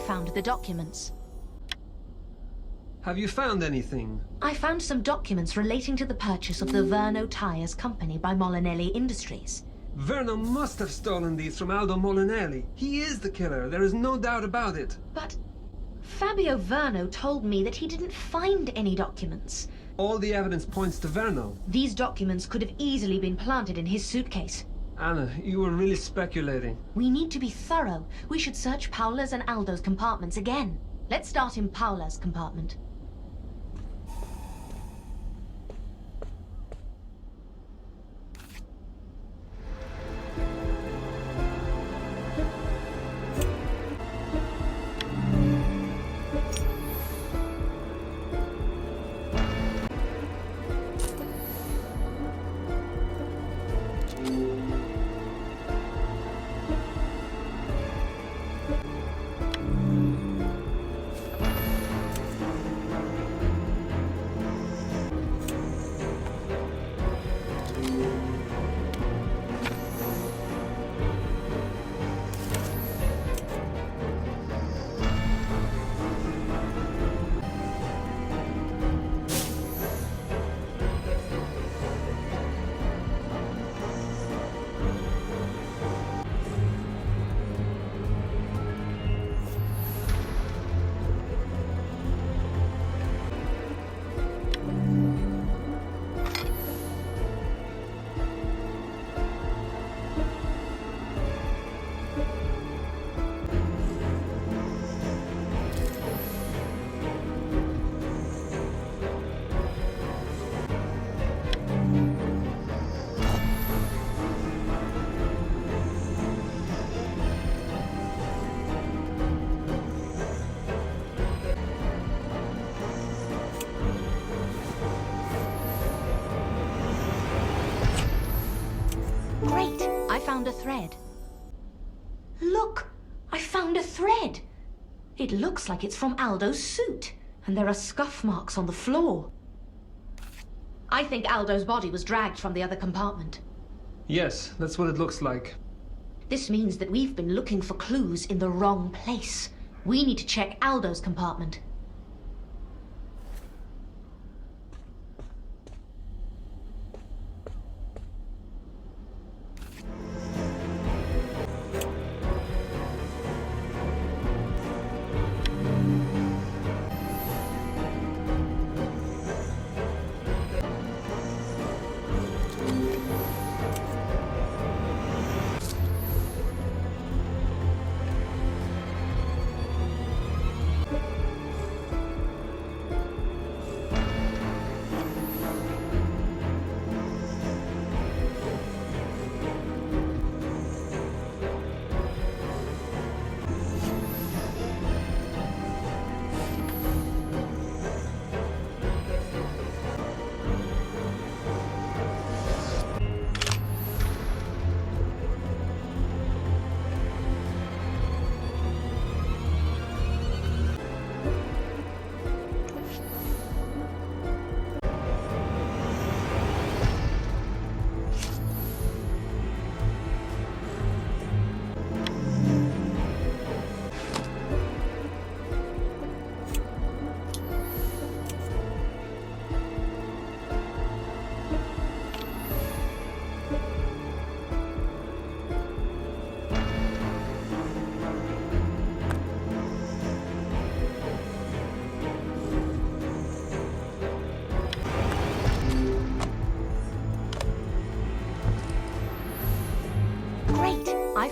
Found the documents. Have you found anything? I found some documents relating to the purchase of the Verno Tires company by Molinelli Industries. Verno must have stolen these from Aldo Molinelli. He is the killer, there is no doubt about it. But Fabio Verno told me that he didn't find any documents. All the evidence points to Verno. These documents could have easily been planted in his suitcase. Anna, you were really speculating. We need to be thorough. We should search Paola's and Aldo's compartments again. Let's start in Paola's compartment. Found a thread. Look! I found a thread! It looks like it's from Aldo's suit, and there are scuff marks on the floor. I think Aldo's body was dragged from the other compartment. Yes, that's what it looks like. This means that we've been looking for clues in the wrong place. We need to check Aldo's compartment.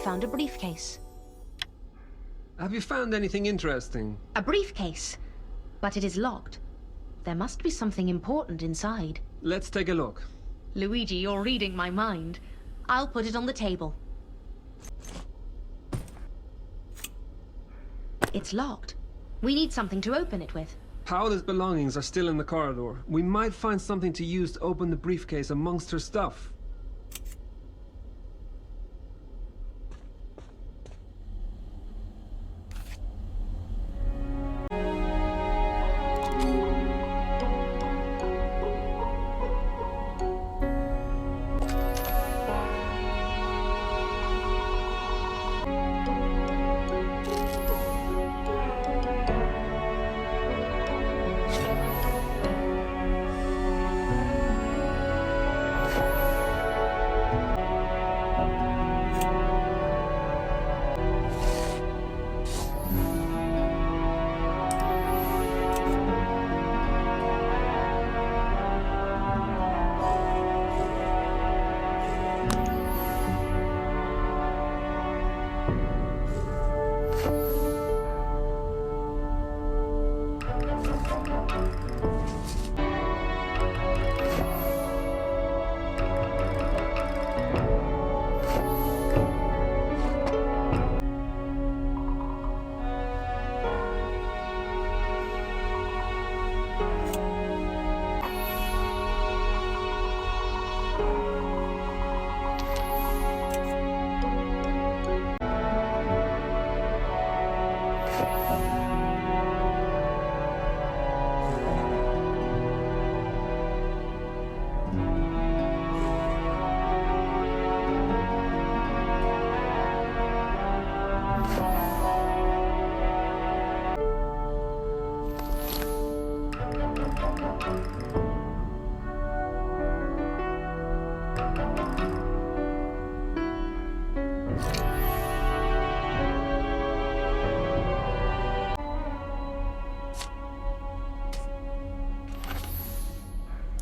found a briefcase. Have you found anything interesting? A briefcase, but it is locked. There must be something important inside. Let's take a look. Luigi, you're reading my mind. I'll put it on the table. It's locked. We need something to open it with. Paola's belongings are still in the corridor. We might find something to use to open the briefcase amongst her stuff.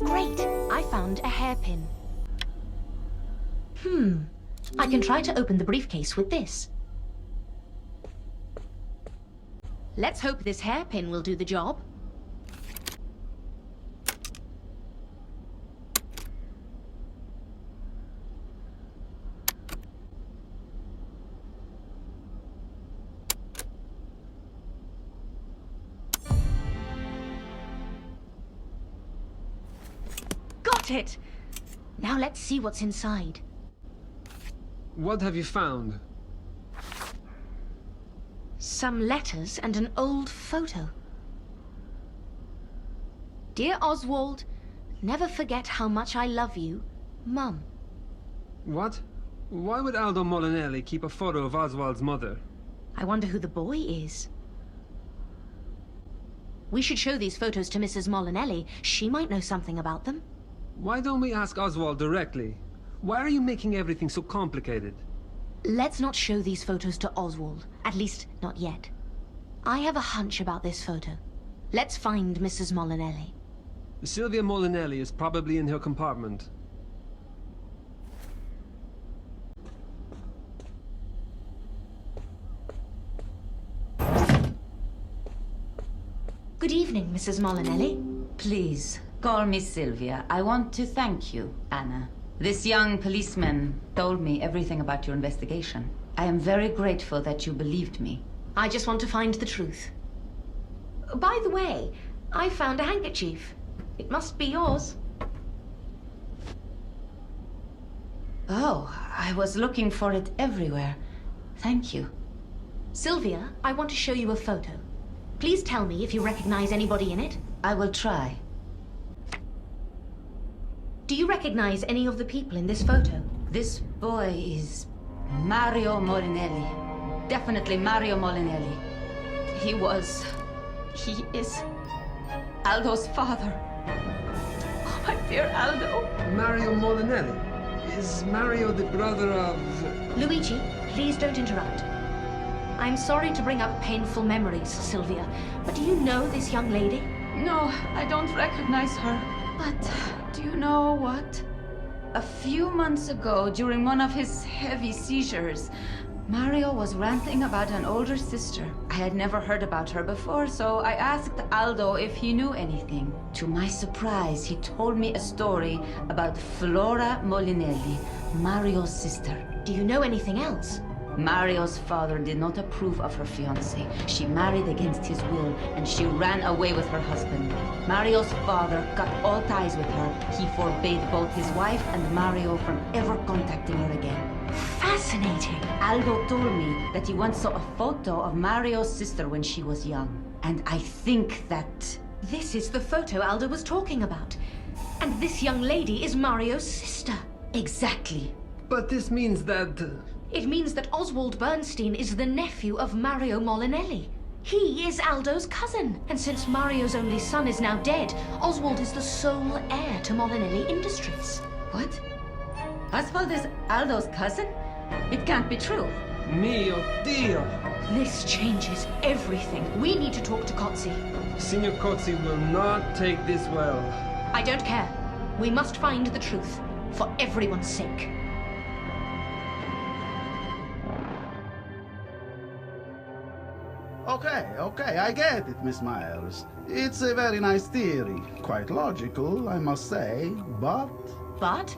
Great! I found a hairpin. I can try to open the briefcase with this. Let's hope this hairpin will do the job. Got it! Now let's see what's inside. What have you found? Some letters and an old photo. Dear Oswald, never forget how much I love you, Mum. What? Why would Aldo Molinelli keep a photo of Oswald's mother? I wonder who the boy is. We should show these photos to Mrs. Molinelli. She might know something about them. Why don't we ask Oswald directly? Why are you making everything so complicated? Let's not show these photos to Oswald. At least, not yet. I have a hunch about this photo. Let's find Mrs. Molinelli. Sylvia Molinelli is probably in her compartment. Good evening, Mrs. Molinelli. Please, call me Sylvia. I want to thank you, Anna. This young policeman told me everything about your investigation. I am very grateful that you believed me. I just want to find the truth. By the way, I found a handkerchief. It must be yours. Oh, I was looking for it everywhere. Thank you. Sylvia, I want to show you a photo. Please tell me if you recognize anybody in it. I will try. Do you recognize any of the people in this photo? This boy is Mario Molinelli. Definitely Mario Molinelli. He is Aldo's father. Oh, my dear Aldo. Mario Molinelli? Is Mario the brother of... Luigi, please don't interrupt. I'm sorry to bring up painful memories, Sylvia, but do you know this young lady? No, I don't recognize her. But do you know what? A few months ago, during one of his heavy seizures, Mario was ranting about an older sister. I had never heard about her before, so I asked Aldo if he knew anything. To my surprise, he told me a story about Flora Molinelli, Mario's sister. Do you know anything else? Mario's father did not approve of her fiancé. She married against his will, and she ran away with her husband. Mario's father cut all ties with her. He forbade both his wife and Mario from ever contacting her again. Fascinating. Aldo told me that he once saw a photo of Mario's sister when she was young. And I think that... This is the photo Aldo was talking about. And this young lady is Mario's sister. Exactly. But this means that... It means that Oswald Bernstein is the nephew of Mario Molinelli. He is Aldo's cousin. And since Mario's only son is now dead, Oswald is the sole heir to Molinelli Industries. What? Oswald is Aldo's cousin? It can't be true. Mio Dio! This changes everything. We need to talk to Kotzi. Signor Cozzi will not take this well. I don't care. We must find the truth, for everyone's sake. Okay, I get it, Miss Myers. It's a very nice theory. Quite logical, I must say, but... But?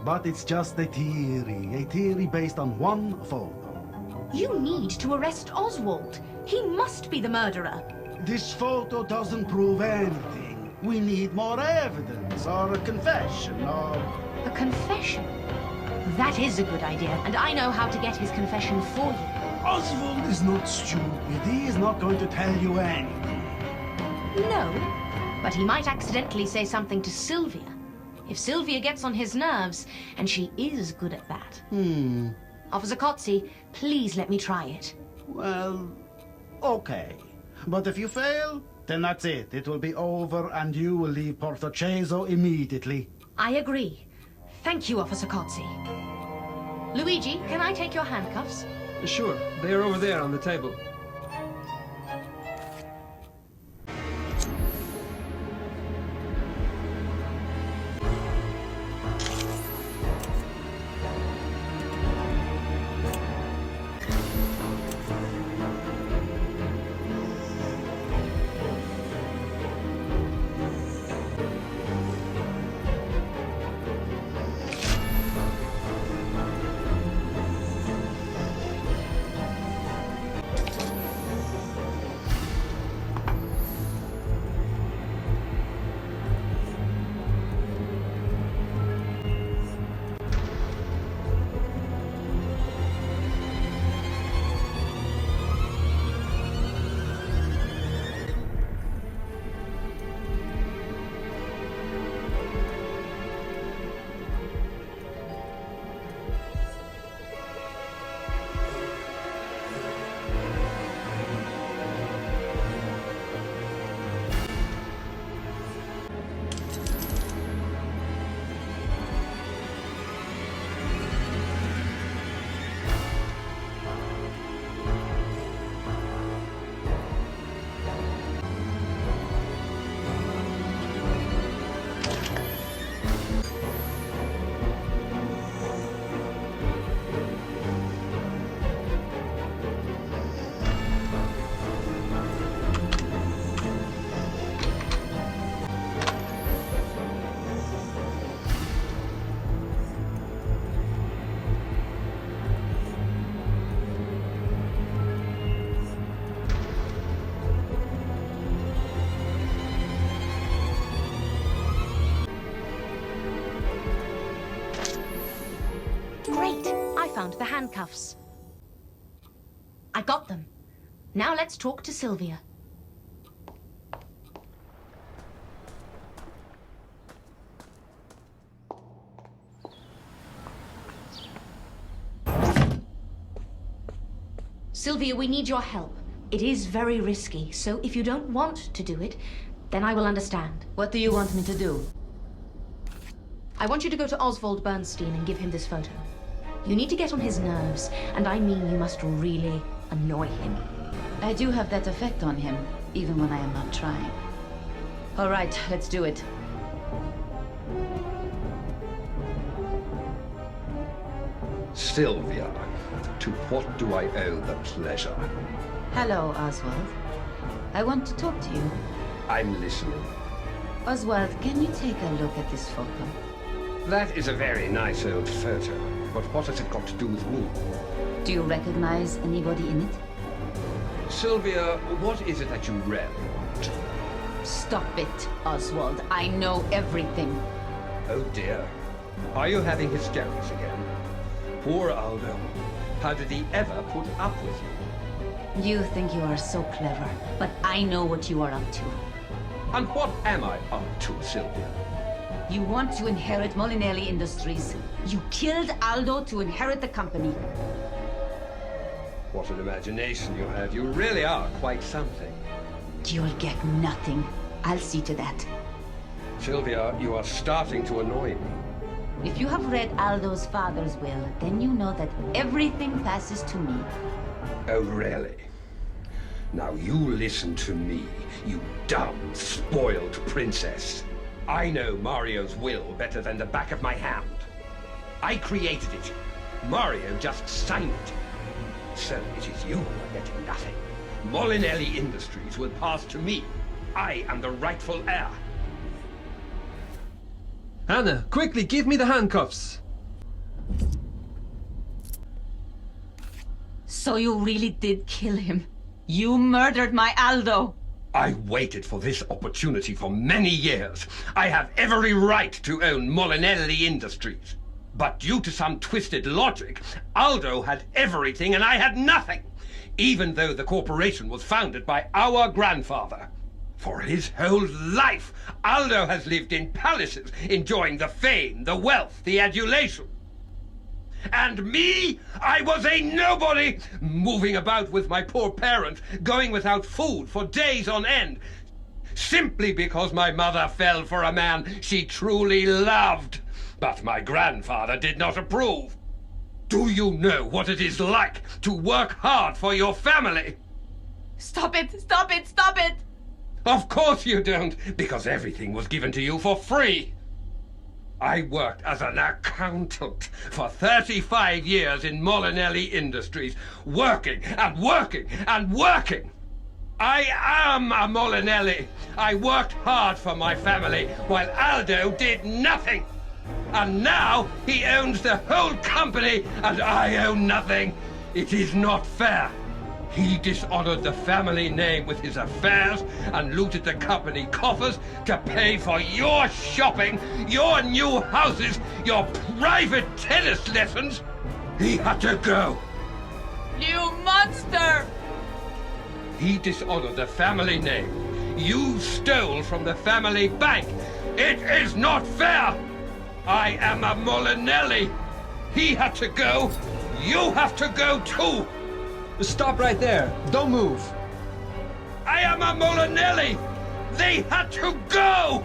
But it's just a theory based on one photo. You need to arrest Oswald. He must be the murderer. This photo doesn't prove anything. We need more evidence, or a confession, or... A confession? That is a good idea, and I know how to get his confession for you. Oswald is not stupid. He is not going to tell you anything. No, but he might accidentally say something to Sylvia. If Sylvia gets on his nerves, and she is good at that. Officer Kotzi, please let me try it. Well, okay. But if you fail, then that's it. It will be over, and you will leave Portoceso immediately. I agree. Thank you, Officer Kotzi. Luigi, can I take your handcuffs? Sure, they are over there on the table. Great! I found the handcuffs. I got them. Now let's talk to Sylvia. Sylvia, we need your help. It is very risky, so if you don't want to do it, then I will understand. What do you want me to do? I want you to go to Oswald Bernstein and give him this photo. You need to get on his nerves, and I mean you must really annoy him. I do have that effect on him, even when I am not trying. All right, let's do it. Sylvia, To what do I owe the pleasure? Hello, Oswald. I want to talk to you. I'm listening. Oswald, can you take a look at this photo? That is a very nice old photo, but what has it got to do with me? Do you recognize anybody in it? Sylvia, what is it that you really want? Stop it, Oswald. I know everything. Oh dear. Are you having hysterics again? Poor Aldo. How did he ever put up with you? You think you are so clever, but I know what you are up to. And what am I up to, Sylvia? You want to inherit Molinelli Industries. You killed Aldo to inherit the company. What an imagination you have. You really are quite something. You'll get nothing. I'll see to that. Sylvia, you are starting to annoy me. If you have read Aldo's father's will, then you know that everything passes to me. Oh, really? Now you listen to me, you dumb, spoiled princess. I know Mario's will better than the back of my hand. I created it. Mario just signed it. So it is you who are getting nothing. Molinelli Industries will pass to me. I am the rightful heir. Anna, quickly, give me the handcuffs. So you really did kill him? You murdered my Aldo! I waited for this opportunity for many years. I have every right to own Molinelli Industries. But due to some twisted logic, Aldo had everything and I had nothing, even though the corporation was founded by our grandfather. For his whole life, Aldo has lived in palaces, enjoying the fame, the wealth, the adulation. And me, I was a nobody, moving about with my poor parents, going without food for days on end, simply because my mother fell for a man she truly loved. But my grandfather did not approve. Do you know what it is like to work hard for your family? Stop it! Stop it! Stop it! Of course you don't, because everything was given to you for free. I worked as an accountant for 35 years in Molinelli Industries, working and working and working. I am a Molinelli. I worked hard for my family while Aldo did nothing. And now he owns the whole company and I own nothing. It is not fair. He dishonored the family name with his affairs and looted the company coffers to pay for your shopping, your new houses, your private tennis lessons. He had to go. You monster! He dishonored the family name. You stole from the family bank. It is not fair. I am a Molinelli. He had to go. You have to go too. Stop right there. Don't move. I am a Molinelli. They had to go.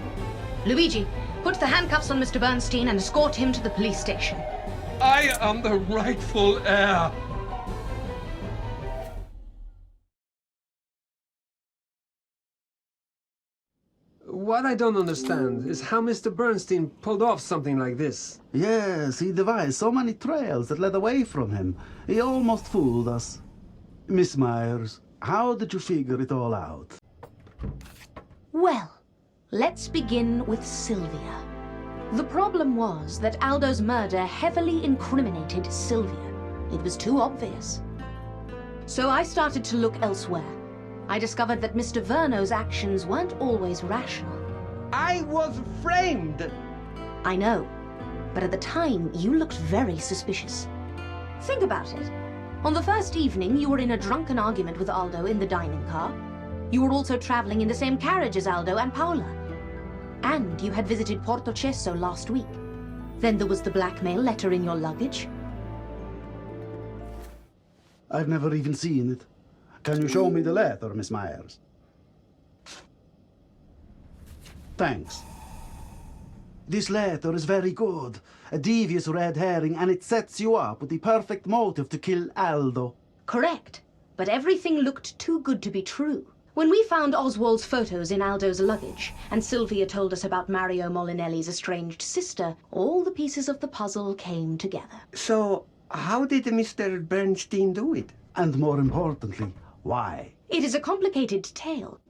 Luigi, put the handcuffs on Mr. Bernstein and escort him to the police station. I am the rightful heir. What I don't understand is how Mr. Bernstein pulled off something like this. Yes, he devised so many trails that led away from him. He almost fooled us. Miss Myers, how did you figure it all out? Well, let's begin with Sylvia. The problem was that Aldo's murder heavily incriminated Sylvia. It was too obvious. So I started to look elsewhere. I discovered that Mr. Verno's actions weren't always rational. I was framed. I know, but at the time you looked very suspicious. Think about it. On the first evening, you were in a drunken argument with Aldo in the dining car. You were also traveling in the same carriage as Aldo and Paola. And you had visited Portocesso last week. Then there was the blackmail letter in your luggage. I've never even seen it. Can you show me the letter, Miss Myers? Thanks. This letter is very good. A devious red herring, and it sets you up with the perfect motive to kill Aldo. Correct. But everything looked too good to be true. When we found Oswald's photos in Aldo's luggage, and Sylvia told us about Mario Molinelli's estranged sister, all the pieces of the puzzle came together. So, How did Mr. Bernstein do it? And more importantly, why? It is a complicated tale.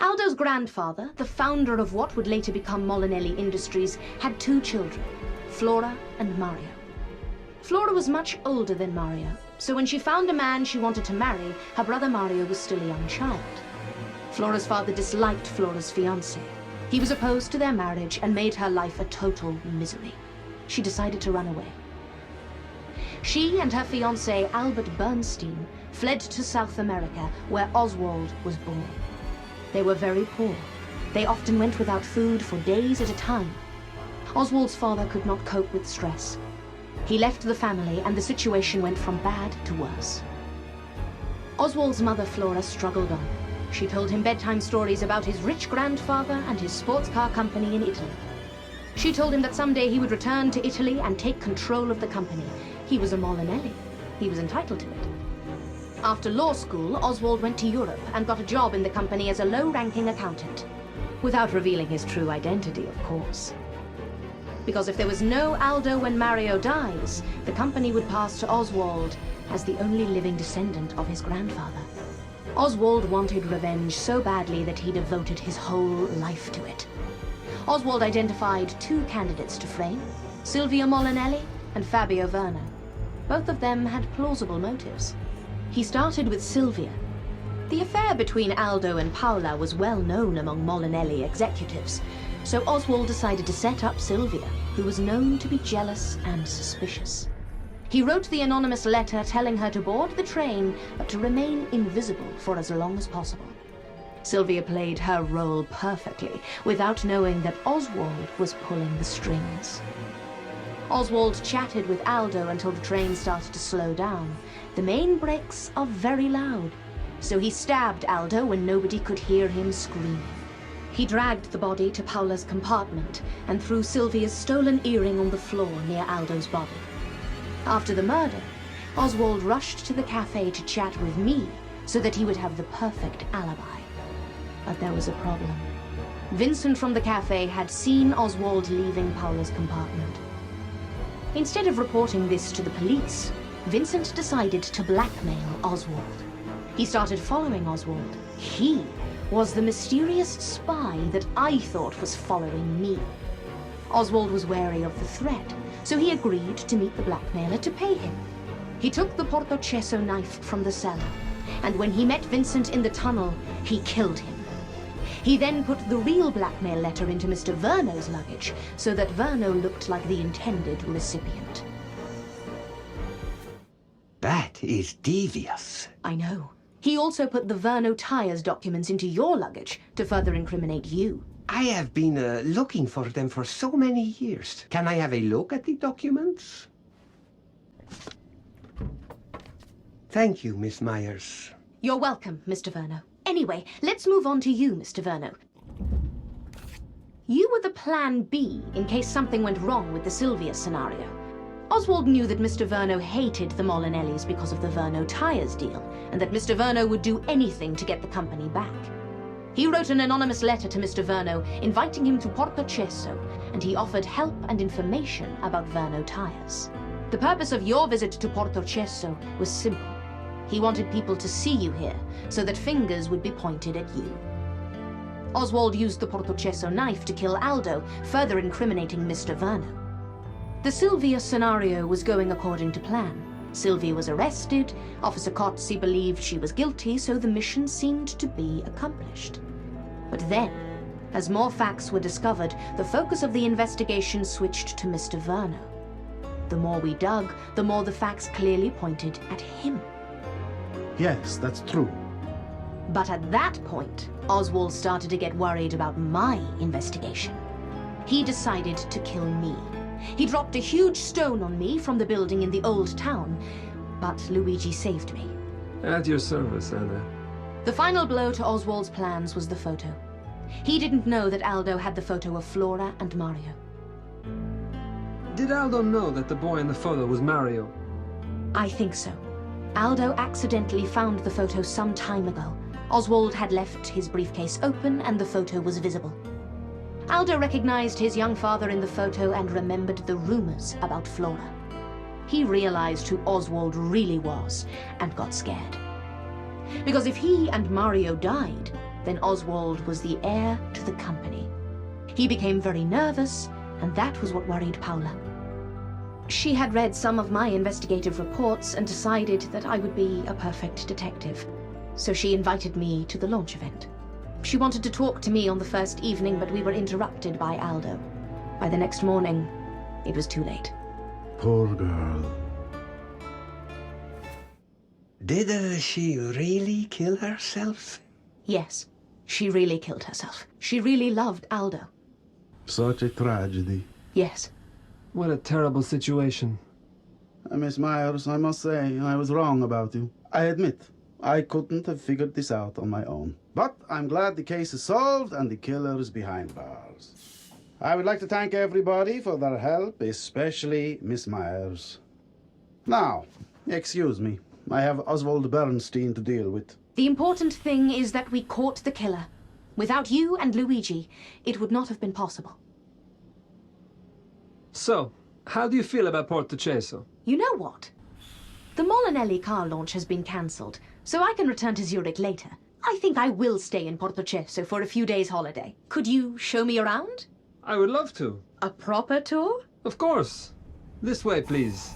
Aldo's grandfather, the founder of what would later become Molinelli Industries, had 2 children, Flora and Mario. Flora was much older than Mario, so when she found a man she wanted to marry, her brother Mario was still a young child. Flora's father disliked Flora's fiancé. He was opposed to their marriage and made her life a total misery. She decided to run away. She and her fiancé, Albert Bernstein, fled to South America, where Oswald was born. They were very poor. They often went without food for days at a time. Oswald's father could not cope with stress. He left the family, and the situation went from bad to worse. Oswald's mother, Flora, struggled on. She told him bedtime stories about his rich grandfather and his sports car company in Italy. She told him that someday he would return to Italy and take control of the company. He was a Molinelli. He was entitled to it. After law school, Oswald went to Europe and got a job in the company as a low-ranking accountant, without revealing his true identity, of course. Because if there was no Aldo when Mario dies, the company would pass to Oswald as the only living descendant of his grandfather. Oswald wanted revenge so badly that he devoted his whole life to it. Oswald identified 2 candidates to frame, Silvia Molinelli and Fabio Verno. Both of them had plausible motives. He started with Silvia. The affair between Aldo and Paola was well known among Molinelli executives, so Oswald decided to set up Silvia, who was known to be jealous and suspicious. He wrote the anonymous letter telling her to board the train, but to remain invisible for as long as possible. Silvia played her role perfectly, without knowing that Oswald was pulling the strings. Oswald chatted with Aldo until the train started to slow down. The main brakes are very loud, so he stabbed Aldo when nobody could hear him screaming. He dragged the body to Paola's compartment and threw Silvia's stolen earring on the floor near Aldo's body. After the murder, Oswald rushed to the cafe to chat with me so that he would have the perfect alibi. But there was a problem. Vincent from the cafe had seen Oswald leaving Paola's compartment. Instead of reporting this to the police, Vincent decided to blackmail Oswald. He started following Oswald. He was the mysterious spy that I thought was following me. Oswald was wary of the threat, so he agreed to meet the blackmailer to pay him. He took the Portocesso knife from the cellar, and when he met Vincent in the tunnel, he killed him. He then put the real blackmail letter into Mr. Verno's luggage, so that Verno looked like the intended recipient. That is devious. I know. He also put the Verno tires documents into your luggage to further incriminate you. I have been looking for them for so many years. Can I have a look at the documents? Thank you, Miss Myers. You're welcome, Mr. Verno. Anyway, let's move on to you, Mr. Verno. You were the plan B in case something went wrong with the Silvia scenario. Oswald knew that Mr. Verno hated the Molinellis because of the Verno tires deal, and that Mr. Verno would do anything to get the company back. He wrote an anonymous letter to Mr. Verno, inviting him to Portocesso, and he offered help and information about Verno tires. The purpose of your visit to Portocesso was simple. He wanted people to see you here, so that fingers would be pointed at you. Oswald used the Portocesso knife to kill Aldo, further incriminating Mr. Verno. The Silvia scenario was going according to plan. Silvia was arrested, Officer Cozzi believed she was guilty, so the mission seemed to be accomplished. But then, as more facts were discovered, the focus of the investigation switched to Mr. Verno. The more we dug, the more the facts clearly pointed at him. Yes, that's true. But at that point, Oswald started to get worried about my investigation. He decided to kill me. He dropped a huge stone on me from the building in the old town, but Luigi saved me. At your service, Anna. The final blow to Oswald's plans was the photo. He didn't know that Aldo had the photo of Flora and Mario. Did Aldo know that the boy in the photo was Mario? I think so. Aldo accidentally found the photo some time ago. Oswald had left his briefcase open and the photo was visible. Aldo recognized his young father in the photo and remembered the rumors about Flora. he realized who Oswald really was and got scared. Because if he and Mario died, then Oswald was the heir to the company. He became very nervous, and that was what worried Paula. She had read some of my investigative reports and decided that I would be a perfect detective. So she invited me to the launch event. She wanted to talk to me on the first evening, but we were interrupted by Aldo. By the next morning, it was too late. Poor girl. Did she really kill herself? Yes, she really killed herself. She really loved Aldo. Such a tragedy. Yes. What a terrible situation. Miss Myers, I must say, I was wrong about you. I admit, I couldn't have figured this out on my own. But I'm glad the case is solved and the killer is behind bars. I would like to thank everybody for their help, especially Miss Myers. Now, excuse me. I have Oswald Bernstein to deal with. The important thing is that we caught the killer. Without you and Luigi, it would not have been possible. So, how do you feel about Portoceso? You know what? The Molinelli car launch has been cancelled, so I can return to Zurich later. I think I will stay in Portoceso for a few days' holiday. Could you show me around? I would love to. A proper tour? Of course. This way, please.